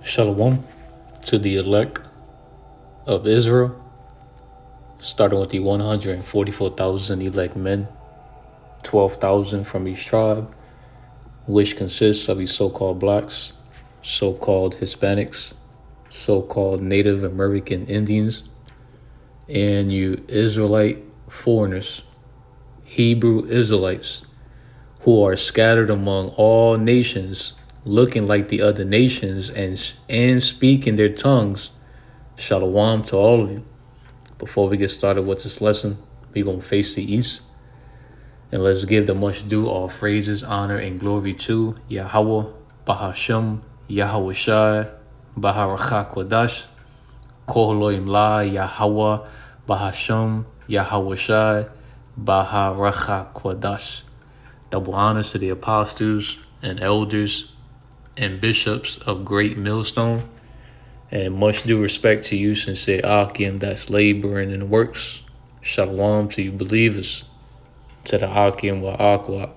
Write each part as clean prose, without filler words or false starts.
Shalom to the elect of Israel, starting with the 144,000 elect men, 12,000 from each tribe, which consists of the so-called blacks, so-called Hispanics, so-called Native American Indians, and you Israelite foreigners, Hebrew Israelites, who are scattered among all nations, looking like the other nations and speaking their tongues. Shalom to all of you. Before we get started with this lesson, we're going to face the east. And let's give the much due all phrases, honor, and glory to YAHAWAH, BAHASHAM, YAHAWASHI, HAQADASH, YAHAWAH, BAHASHAM, YAHAWASHI, QaDash. Double honors to the apostles and elders and bishops of Great Millstone, and much due respect to you, sincere Akim, that's laboring in the works. Shalom to you believers, to the Akim wa Aqua,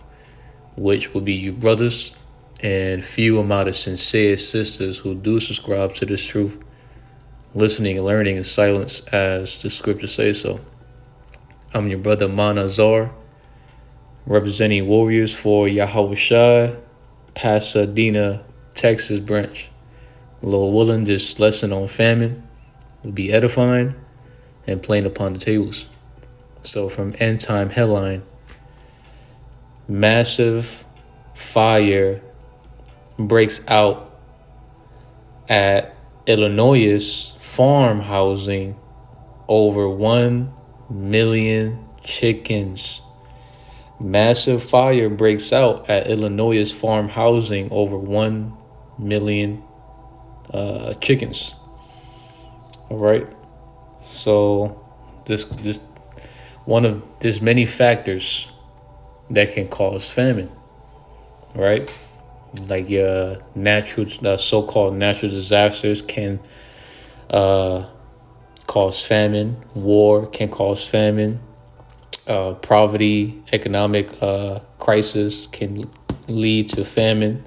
which will be you brothers, and few amount of sincere sisters who do subscribe to this truth, listening and learning in silence as the scriptures say so. I'm your brother Manazar, representing warriors for YAHAWASHI, Pasadena, Texas branch. Lord willing, this lesson on famine will be edifying and playing upon the tables. So from End Time headline, massive fire breaks out at Illinois' farm housing, over 1 million chickens. Massive fire breaks out at Illinois' farm housing, over 1 million chickens. All right. So this one of there's many factors that can cause famine. Right. Like natural, so-called natural disasters can cause famine. War can cause famine. Poverty, economic crisis can lead to famine,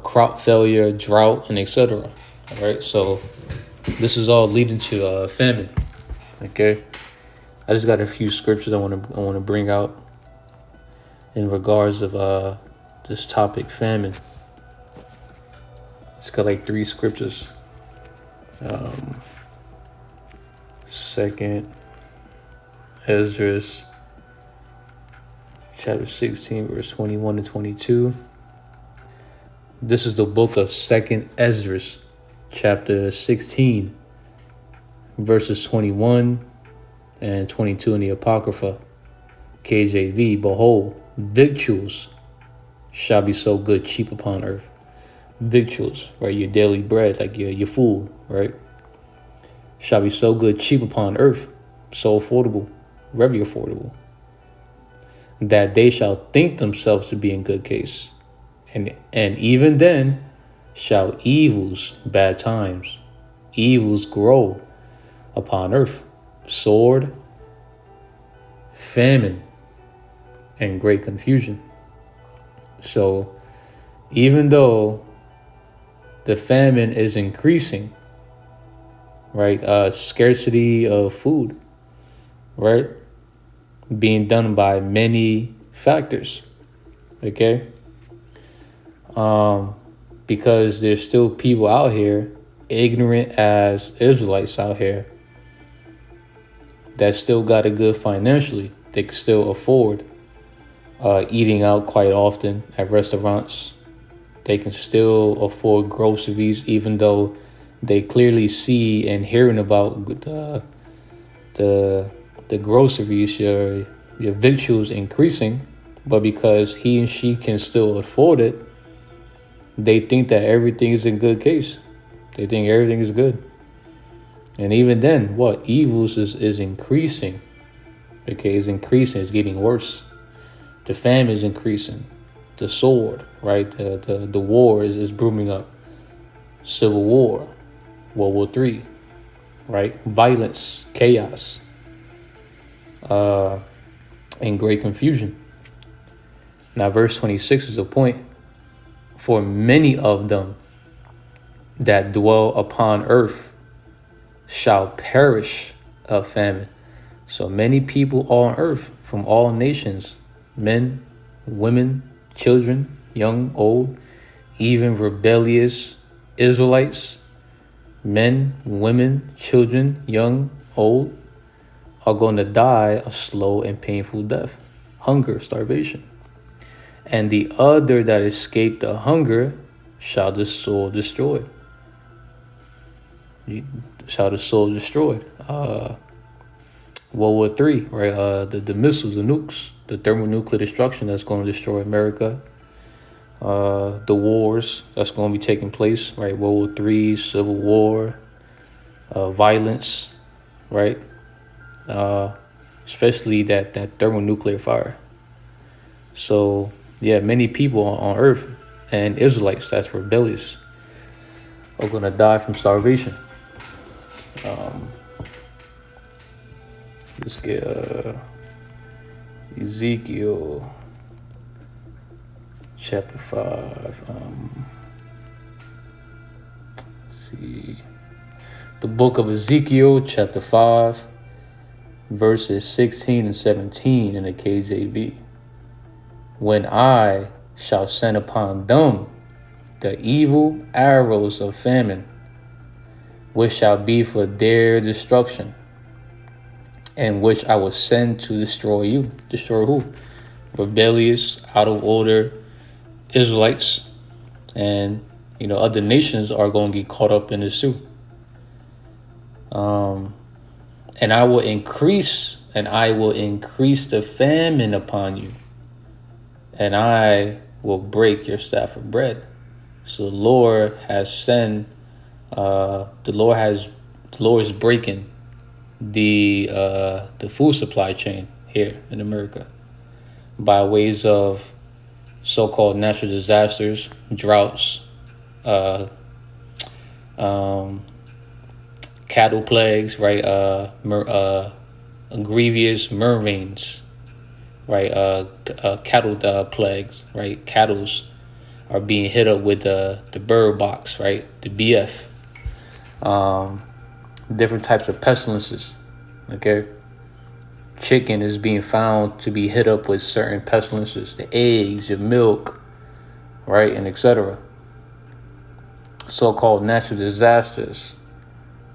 crop failure, drought, and etc. All right, so this is all leading to famine. Okay, I just got a few scriptures I want to bring out in regards of this topic, famine. It's got like 3 scriptures. Second Ezra chapter 16 verse 21 to 22. This is the book of Second Ezra chapter 16 verses 21 and 22 in the Apocrypha KJV. Behold, victuals shall be so good cheap upon earth. Victuals, right? Your daily bread, like your food, right? Shall be so good cheap upon earth, so affordable, very affordable, that they shall think themselves to be in good case. And even then shall evils, bad times, evils grow upon earth, sword, famine, and great confusion. So even though the famine is increasing, right, scarcity of food, right, being done by many factors, okay, because there's still people out here, ignorant as Israelites out here, that still got it good financially. They can still afford eating out quite often at restaurants. They can still afford groceries, even though they clearly see and hearing about the groceries, your victuals increasing, but because he and she can still afford it, they think that everything is in good case. They think everything is good. And even then, what? Evils is increasing. Okay, it's increasing, it's getting worse. The famine is increasing. The sword, right? The war is booming up. Civil War, World War III, right? Violence, chaos, and great confusion. Now, verse 26 is a point. For many of them that dwell upon earth shall perish of famine. So many people on earth from all nations, men, women, children, young, old, even rebellious Israelites, men, women, children, young, old, are going to die a slow and painful death, hunger, starvation. And the other that escaped the hunger shall the sword destroy. Shall the sword destroy. World War III, right? The missiles, the nukes, the thermonuclear destruction that's going to destroy America. The wars that's going to be taking place, right? World War III, Civil War, violence, right? Especially that thermonuclear fire. So yeah, many people on earth and Israelites that's rebellious are going to die from starvation. Let's get Ezekiel chapter 5. Let's see. The book of Ezekiel chapter 5, verses 16 and 17 in the KJV. When I shall send upon them the evil arrows of famine, which shall be for their destruction, and which I will send to destroy you. Destroy who? Rebellious, out of order Israelites, and other nations are going to get caught up in this too. And I will increase the famine upon you, and I will break your staff of bread. So the Lord is breaking the food supply chain here in America by ways of so-called natural disasters, droughts, cattle plagues, right? Grievous rains, right? Cattle plagues, right? Cattles are being hit up with the bird box, right? The BF. Different types of pestilences, okay? Chicken is being found to be hit up with certain pestilences, the eggs, your milk, right, and etc. So-called natural disasters,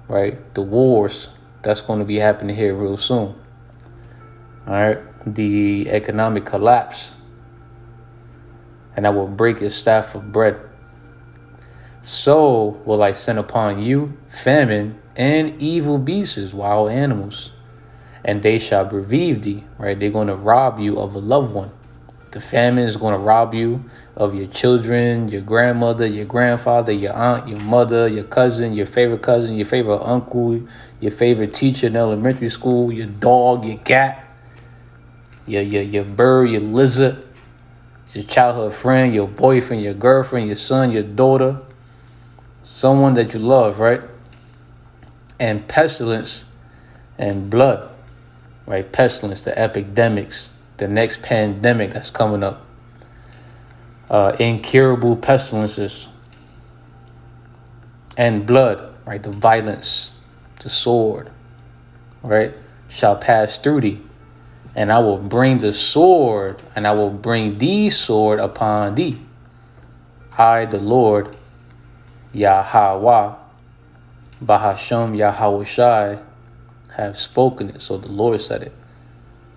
right? The wars that's going to be happening here real soon. All right, the economic collapse, and I will break his staff of bread. So will I send upon you famine and evil beasts, wild animals, and they shall bereave thee, right? They're going to rob you of a loved one. The famine is going to rob you of your children, your grandmother, your grandfather, your aunt, your mother, your cousin, your favorite uncle, your favorite teacher in elementary school, your dog, your cat, your bird, your lizard, your childhood friend, your boyfriend, your girlfriend, your son, your daughter, someone that you love, right? And pestilence and blood, right? Pestilence, the epidemics, the next pandemic that's coming up. Incurable pestilences and blood, right? The violence, the sword, right? Shall pass through thee. And I will bring the sword, and I will bring the sword upon thee. I, the Lord, YAHAWAH, BAHASHAM, YAHAWASHI, have spoken it. So the Lord said it,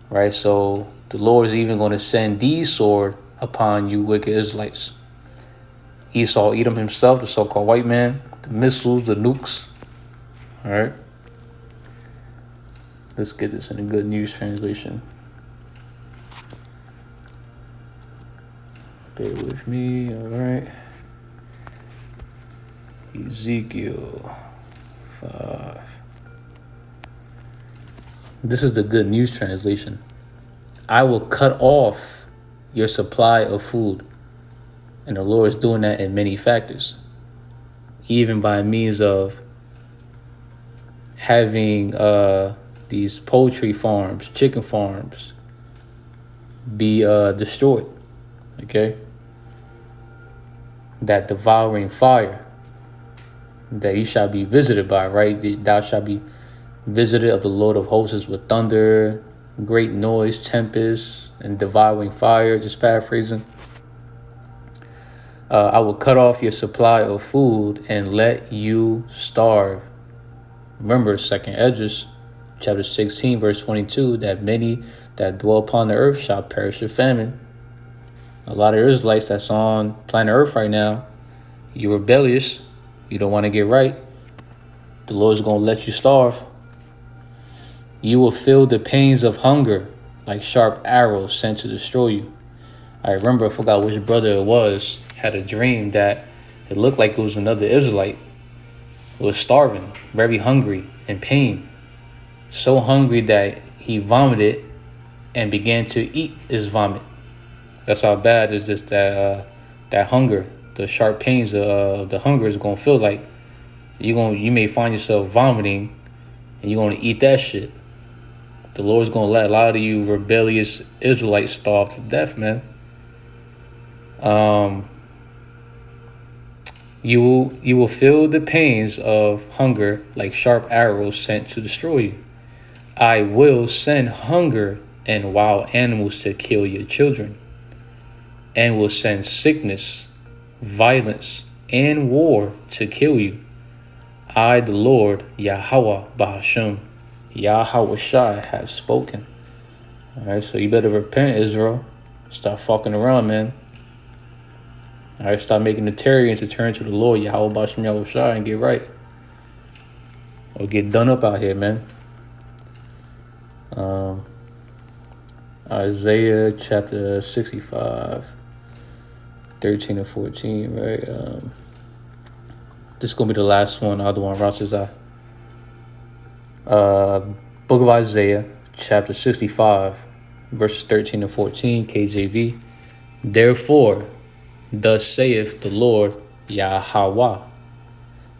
right? So the Lord is even going to send the sword upon you wicked Israelites. Esau, Edom himself, the so-called white man, the missiles, the nukes, all right? Let's get this in a good news translation. Bear with me, all right? Ezekiel 5. This is the good news translation. I will cut off your supply of food. And the Lord is doing that in many factors. Even by means of having these poultry farms, chicken farms, be destroyed, okay? That devouring fire, that ye shall be visited by, right? Thou shalt be visited of the Lord of hosts with thunder, great noise, tempest, and devouring fire. Just paraphrasing. I will cut off your supply of food and let you starve. Remember, 2nd Esdras, chapter 16, verse 22, that many that dwell upon the earth shall perish of famine. A lot of Israelites that's on planet Earth right now, you're rebellious, you don't want to get right, the Lord's going to let you starve. You will feel the pains of hunger like sharp arrows sent to destroy you. I remember, I forgot which brother it was, had a dream that it looked like it was another Israelite. It was starving, very hungry, in pain. So hungry that he vomited and began to eat his vomit. That's how bad is this that hunger, the sharp pains of the hunger is gonna feel like. You may find yourself vomiting and you're gonna eat that shit. The Lord's gonna let a lot of you rebellious Israelites starve to death, man. You will feel the pains of hunger like sharp arrows sent to destroy you. I will send hunger and wild animals to kill your children, and will send sickness, violence, and war to kill you. I, the Lord, YAHAWAH BAHASHAM, YAHAWASHI, have spoken. All right, so you better repent, Israel. Stop fucking around, man. All right, stop making the Tyrians to turn to the Lord, Yahweh Basham Yahushai, and get right. Or get done up out here, man. Isaiah chapter 65, 13 and 14, right? This is going to be the last one, other one, RAWCHAA. Book of Isaiah, chapter 65, verses 13 and 14, KJV. Therefore, thus saith the Lord YAHAWAH,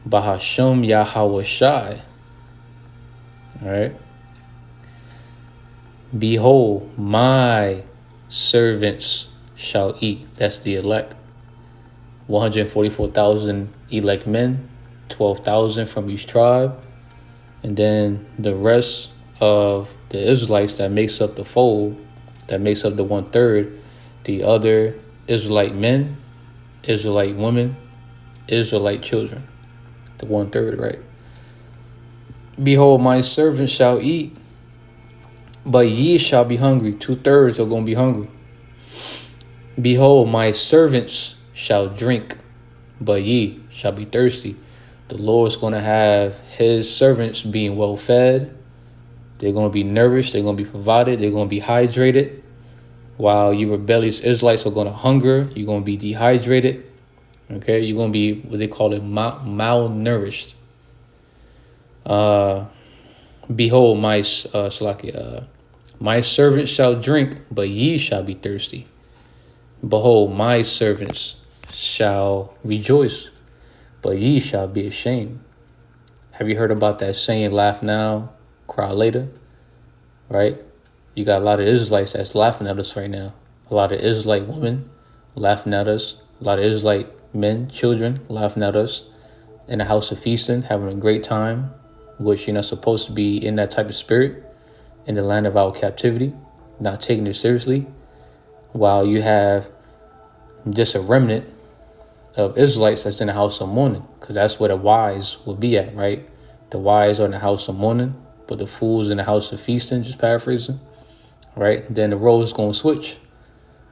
BAHASHAM YAHAWASHI. All right. Behold, my servants shall eat. That's the elect. 144,000 elect men, 12,000 from each tribe. And then the rest of the Israelites that makes up the fold, that makes up the 1/3, the other Israelite men, Israelite women, Israelite children. The 1/3, right? Behold, my servants shall eat, but ye shall be hungry. 2/3 are going to be hungry. Behold, my servants shall drink, but ye shall be thirsty. The Lord's going to have his servants being well fed. They're going to be nourished. They're going to be provided. They're going to be hydrated. While you rebellious Israelites are going to hunger, you're going to be dehydrated. Okay, you're going to be what they call it malnourished. Behold, my servants shall drink, but ye shall be thirsty. Behold, my servants shall rejoice, but ye shall be ashamed. Have you heard about that saying, laugh now, cry later? Right? You got a lot of Israelites that's laughing at us right now. A lot of Israelite women laughing at us. A lot of Israelite men, children laughing at us in the house of feasting, having a great time, which you're not supposed to be in that type of spirit in the land of our captivity, not taking it seriously, while you have just a remnant of Israelites that's in the house of mourning, because that's where the wise will be at, right? The wise are in the house of mourning, but the fools in the house of feasting, just paraphrasing, right? Then the role is going to switch.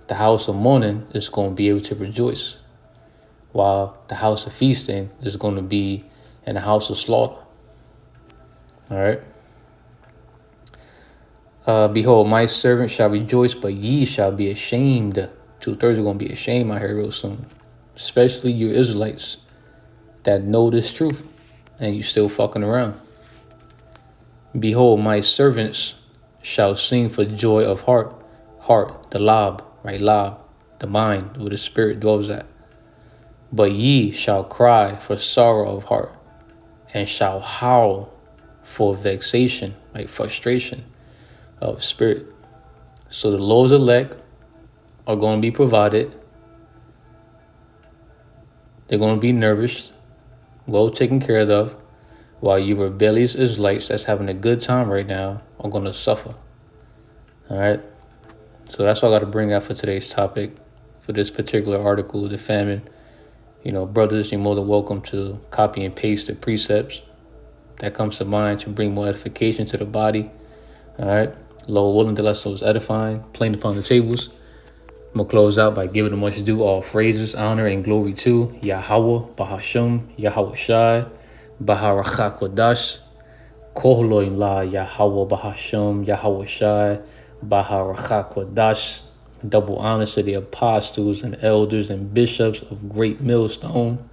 The house of mourning is going to be able to rejoice, while the house of feasting is going to be in the house of slaughter. All right. Behold, my servant shall rejoice, but ye shall be ashamed. 2/3 are going to be ashamed out here real soon. Especially you Israelites that know this truth and you still fucking around. Behold, my servants shall sing for joy of heart. Heart, the lab, right? Lab, the mind, where the spirit dwells at. But ye shall cry for sorrow of heart, and shall howl for vexation, like frustration of spirit. So the Lord's elect are going to be provided. They're going to be nourished. well taken care of, while you rebellious Israelites that's having a good time right now are going to suffer. All right? So that's all I got to bring out for today's topic, for this particular article, the famine. Brothers, you're more than welcome to copy and paste the precepts that comes to mind to bring more edification to the body. All right? Lord willing, the lesson was edifying, plain upon the tables. I'm going to close out by giving the much due all phrases, honor, and glory to Yahawah, BAHASHAM, YAHAWASHI, BARAK, Kohloim La, Yahawah, BAHASHAM, YAHAWASHI, QaDash. Double honors to the apostles and elders and bishops of Great Millstone.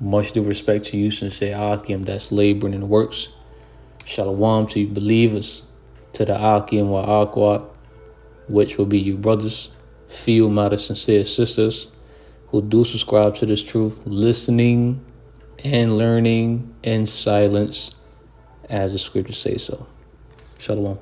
Much due respect to you, sincere Akim, that's laboring in the works. Shalom to you believers, to the Akim wa Akwat, which will be you brothers, few matter sincere sisters who do subscribe to this truth, listening and learning in silence as the scriptures say so. Shalom.